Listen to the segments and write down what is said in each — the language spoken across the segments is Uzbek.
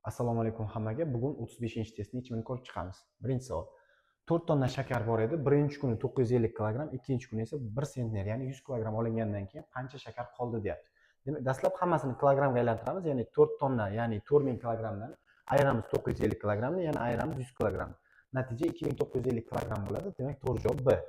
Assalomu alaykum hammaga. Bugun 35-testni yechimini ko'rib chiqamiz. Birinchi savol. 4 tonna shakar bor edi. Birinchi kuni 950 kilogramm, ikkinchi kuni esa 1 sentner, ya'ni 100 kilogramm olingandan keyin qancha shakar qoldi deyapti. Demak, dastlab hammasini kilogrammga aylantiramiz, ya'ni 4 tonna, ya'ni 4000 kilogrammdan ayiramiz 950 kilogrammni, yana ayiramiz 100 kilogramm. Natija 2950 kilogramm bo'ladi. Demak, to'g'ri javob B.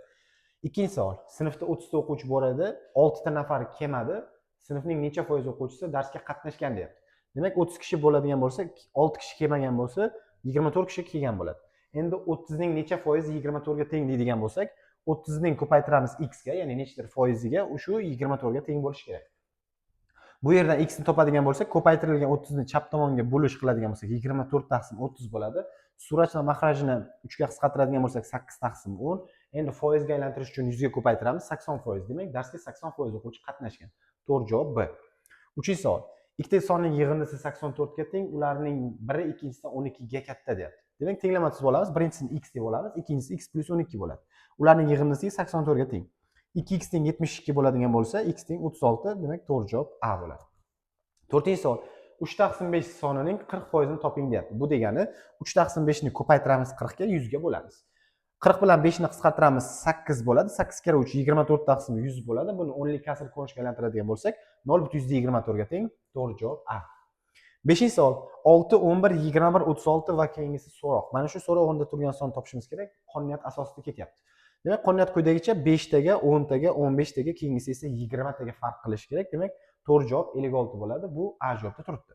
Ikkinchi savol. Sinfda 30 ta o'quvchi bor edi, 6 ta nafar kelmadi. Sinfning necha foiz o'quvchisi darsga qatnashgan deyapti. Demak, 30 kishi bo'ladigan bo'lsa, 6 kishi kelmagan bo'lsa, 24 kishi kelgan bo'ladi. Endi 30 ning necha foizi 24 ga teng deydigan bo'lsak, 30 ning ko'paytiramiz x ga, ya'ni nechadir foiziga, shu 24 ga teng bo'lishi kerak. Bu yerdan x ni topadigan bo'lsak, ko'paytirilgan 30 ni chap tomonga bo'lish qiladigan bo'lsak, 24 taqsim 30 bo'ladi. Surachna mahrajini 3 ga qisqartiradigan bo'lsak, 8 taqsim 10. Endi foizga aylantirish uchun 100 ga ko'paytiramiz, 80%. Demak, darsga 80% o'quvchi qatnashgan. To'g'ri javob B. Uchinchi savol. Ikkita sonning yig'indisi 84 ga teng, ularning biri ikkinchisidan 12 ga katta deyapti. Demak, tenglama tuzib olamiz. Birinchisini x deb olamiz, ikkinchisi x plus 12 bo'ladi. Ularning yig'indisi 84 ga teng. 2x teng 72 bo'ladigan bo'lsa, x teng 36, demak to'g'ri javob A bo'ladi. To'rtinchi savol. 3 taqsim 5 sonining 40% ni toping deyapti. Bu degani 3 taqsim 5 ni ko'paytiramiz 40 ga, 100 ga bo'lamiz. 40 bilan 5 ni qisqartiramiz 8 bo'ladi. 8 kere 3 24 taqsim 100 bo'ladi. Buni 10 lik kasr ko'rinishga aylantiradigan bo'lsak, 0,124 ga teng. To'g'ri javob A. 5-chi savol. 6, 11, 21, 36 va keyingisi so'roq. Mana shu so'rovda turgan son topishimiz kerak. Qonuniyat asosida ketyapti. Demak, qonuniyat quyidagicha 5 taga, 10 taga, 15 taga, keyingisi esa 20 taga farq qilish kerak. Demak, to'g'ri javob 56 bo'ladi. Bu A javobda turibdi.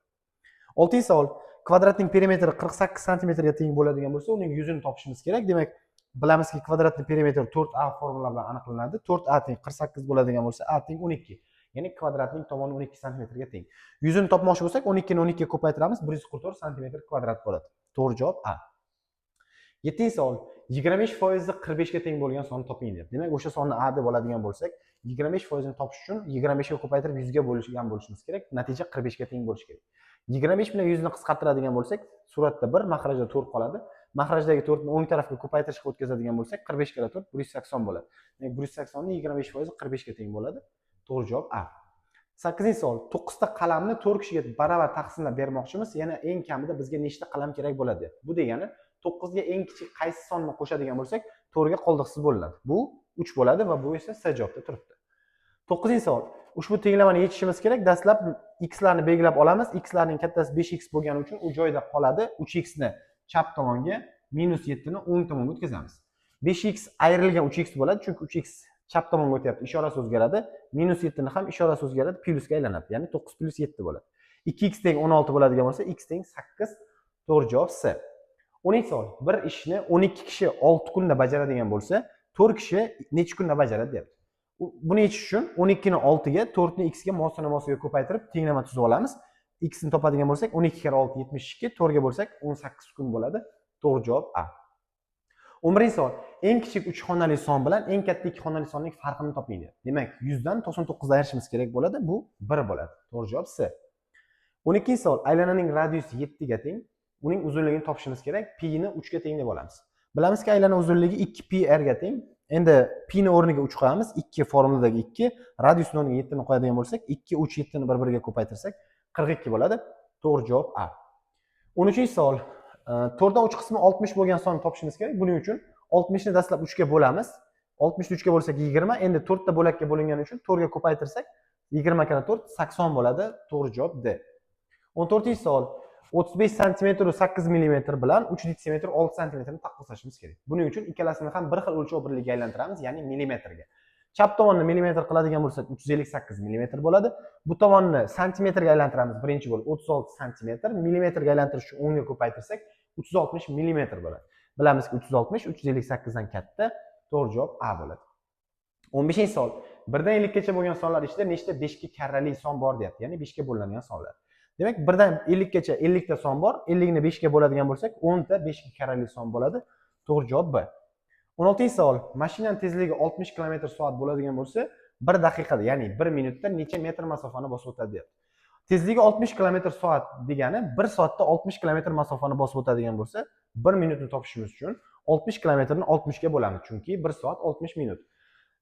6-chi savol. Kvadratning perimetri 48 sm ga teng bo'ladigan bo'lsa, uning yuzini topishimiz kerak. Demak, bilamizki, kvadratning perimetri 4A formula bilan aniqlanadi. 4A teng 48 bo'ladigan bo'lsa, A teng 12. Ya'ni kvadratning tomoni 12 sm ga teng. Yuzini topmoqchi bo'lsak, 12 ni 12 ga ko'paytiramiz, 144 sm kvadrat bo'ladi. To'g'ri javob A. 7-chi savol. 25% 45 ga teng bo'lgan sonni toping deyapti. Demak, o'sha sonni A deb oladigan bo'lsak, 25% ni topish uchun 25 ga ko'paytirib 100 ga bo'lishgan bo'lishimiz kerak. Natija 45 ga teng bo'lishi kerak. 25 bilan 100 ni qisqartiradigan bo'lsak, suratda 1, mahrajda 4 qoladi. Mahrajdagi 4 ni o'ng tarafga ko'paytirishga o'tkazadigan bo'lsak, 45 kala 4 180 bo'ladi. Demak, 180 ni 25% 45 ga teng bo'ladi. To'g'ri javob A. 8-chi savol. 9 ta qalamni 4 kishiga baravar taqsimlab bermoqchimiz. Yana eng kamida bizga nechta qalam kerak bo'ladi? Bu degani 9 ga eng kichik qaysi sonni qo'shadigan bo'lsak, 4 ga qoldiqsiz bo'linadi. Bu 3 bo'ladi va bu esa S javobda turibdi. 9-chi savol. Ushbu tenglamani yechishimiz kerak. Dastlab x larni belgilab olamiz. X larning kattasi 5x bo'lgani uchun u joyda qoladi. 3x ni chap tomonga, -7 ni o'ng tomonga o'tkazamiz. 5x ayrilgan 3x bo'ladi, chunki 3x chap tomonga o'tyapti, ishorasi o'zgaradi. -7 ni ham ishorasi o'zgaradi, plyusga aylanadi. Ya'ni 9 plus 7 bo'ladi. 2x teng 16 bo'ladigan bo'lsa, x teng 8. To'g'ri javob C. 10-chi savol. Bir ishni 12 kishi 6 kunda bajaradigan bo'lsa, 4 kishi necha kunda bajaradi deyapti. Buni yechish uchun 12 ni 6 ga, 4 ni x ga mosini ko'paytirib tenglama tuzib olamiz. X ni topadigan bo'lsak, 12 kere 6 72, 4 ga bo'lsak 18 kun bo'ladi. To'g'ri javob A. 11-chi savol. Eng kichik 3 xonali son bilan eng katta 2 xonali sonning farqini toping deyapti. Demak, 100 dan 99 ayirishimiz kerak bo'ladi. Bu 1 bo'ladi. To'g'ri javob C. 12-chi savol. Aylananing radiusi 7 ga teng. Uning uzunligini topishimiz kerak. Pi ni 3 ga teng deb olamiz. Bilamizki, aylana uzunligi 2 pi r ga teng. Endi pi ni o'rniga 3 qo'yamiz. 2 formuladagi 2, radiusni o'rniga 7 ni qo'yadigan bo'lsak, 2 3 7 ni bir-biriga ko'paytirsak 42 bo'ladi. To'g'ri javob A. 13-chi savol. 4 dan 3 qismi 60 bo'lgan sonni topishimiz kerak. Buning uchun 60 ni dastlab 3 ga bo'lamiz. 60 ni 3 ga bo'lsak 20, endi 4 ta bo'lakka bo'lingani uchun 4 ga ko'paytirsak 20 kere 4 80 bo'ladi. To'g'ri javob D. 14-chi savol. 35 sm 8 mm bilan 3 detsimetr 6 sm ni taqqoslashimiz kerak. Buning uchun ikkalasini ham bir xil o'lchov birligiga aylantiramiz, ya'ni millimetrga. Chap tomonni millimetr qiladigan bo'lsak 358 mm bo'ladi. Bu tomonni santimetrga aylantiramiz. Birinchi bo'lib 36 sm, millimetrga aylantirish uchun 10 ga ko'paytirsak 360 mm bo'ladi. Bilamizki, 360 358 dan katta. To'g'ri javob A bo'ladi. 15-chi savol. 1 dan 50 gacha bo'lgan sonlar ichida nechta 5 ga karrali son bor deyapti, ya'ni 5 ga bo'linadigan sonlar. Demak, 1 dan 50 gacha 50 ta son bor. 50 ni 5 ga bo'ladigan bo'lsak, 10 ta 5 ga karrali son bo'ladi. To'g'ri javob B. 16-chi savol. Mashinaning tezligi 60 km/s bo'ladigan bo'lsa, 1 daqiqada, ya'ni 1 minutda necha metr masofani bosib o'tadi deyapti. Tezligi 60 km/s degani 1 soatda 60 km masofani bosib o'tadigan bo'lsa, 1 minutni topishimiz uchun 60 km ni 60 ga bo'lamiz, chunki 1 soat 60 minut.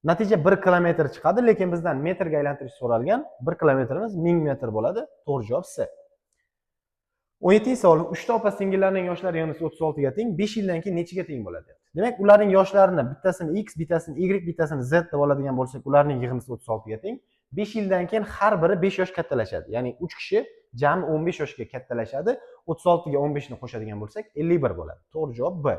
Natija 1 kilometr chiqadi, lekin bizdan metrga aylantirish so'ralgan. 1 kilometrimiz 1000 metr bo'ladi. To'g'ri javob C. 17 savol. 3 ta opa singillarning yoshlari yig'indisi 36 ga teng. 5 yildan keyin nechiga teng bo'ladi? Demak, ularning yoshlarini bittasini x, bittasini y, bittasini z deb oladigan bo'lsak, ularning yig'indisi 36 ga teng. 5 yildan keyin har biri 5 yosh kattalashadi. Ya'ni 3 kishi jami 15 yoshga kattalashadi. 36 ga 15 ni qo'shadigan bo'lsak 51 bo'ladi. To'g'ri javob B.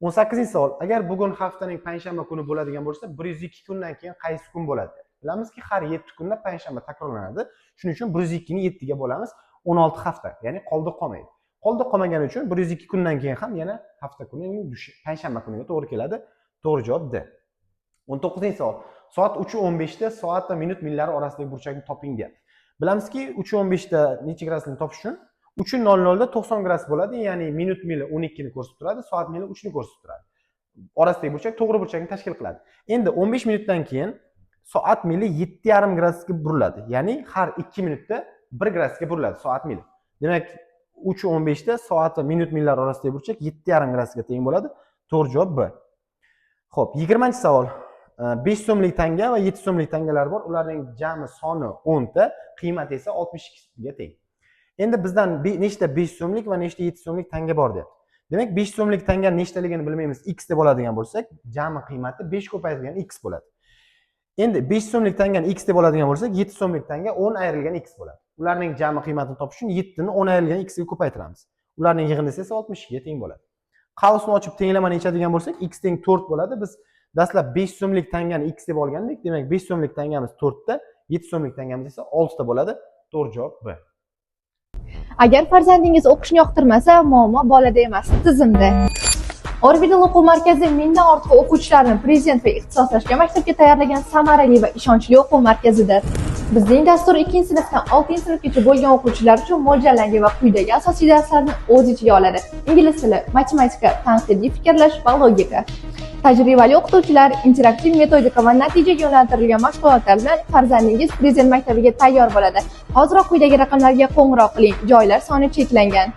18-savol. Agar bugun haftaning payshanba kuni bo'ladigan bo'lsa, 102 kundan keyin qaysi kun bo'ladi? Bilamizki, har 7 kunda payshanba takrorlanadi. Shuning uchun 102 ni 7 ga bo'lamiz. 16 hafta, ya'ni qoldi qolmaydi. Qoldi qolmagani uchun 102 kundan keyin ham yana hafta kuni, payshanba kuniga to'g'ri keladi. To'g'ri javob D. 19-savol. Soat 3:15 da soat va minut millari orasidagi burchakni toping deyapti. Bilamizki, 3:15 da necha gradusni topish uchun 3:00 da 90 gradus bo'ladi, ya'ni minut mili 12 ni ko'rsatib turadi, soat mili 3 ni ko'rsatib turadi. Orasidagi burchak to'g'ri burchakni tashkil qiladi. Endi 15 minutdan keyin soat mili 7,5 gradusga buriladi. Ya'ni har 2 minutda 1 gradusga buriladi soat mili. Demak, 3:15 da soat va minut millar orasidagi burchak 7,5 gradusga teng bo'ladi. To'g'ri javob B. Xo'p, 20-savol. 5 so'mlik tanga va 7 so'mlik tangalar bor. Ularning jami soni 10 ta, qiymati esa 62 ga teng. Endi bizdan nechta 5 so'mlik va nechta 7 so'mlik tanga bor deyapti. Demak, 5 so'mlik tanga nechtaligini bilmaymiz. X deb oladigan bo'lsak, jami qiymati 5 ko'paytirilgan x bo'ladi. Endi 5 so'mlik tangani x deb oladigan bo'lsak, 7 so'mlik tanga 10 ayrilgan x bo'ladi. Ularning jami qiymatini topish uchun 7 ni 10 ayrilgan x ga ko'paytiramiz. Ularning yig'indisi esa 62 ga teng bo'ladi. Qavsni ochib tenglamani yechadigan bo'lsak, x teng 4 bo'ladi. Biz dastlab 5 so'mlik tangani x deb olgandik. Demak, 5 so'mlik tangamiz 4 ta, 7 so'mlik tangamiz esa 6 ta bo'ladi. To'g'ri javob B. Agar farzandingiz o'qishni yoqtirmasa, muammo bolada emas, tizimda. Orbital o'quv markazi mingdan ortiq o'quvchilarni prezident va ixtisoslashgan maktabga tayyorlagan samarali va ishonchli o'quv markazidir. Bizning dastur 2-sinfdan 6-sinfgacha bo'lgan o'quvchilar uchun mo'ljallangan va quyidagi asosiy darslarni o'z ichiga oladi. Ingliz tili, matematika, tanqidiy fikrlash va logika. Tajribali o'qituvchilar, interaktiv metodika va natijaga yo'naltirilgan mashg'ulotlar bilan farzandingiz prezident maktabiga tayyor bo'ladi. Hoziroq quyidagi raqamlarga qo'ng'iroq qiling. Joylar soni cheklangan.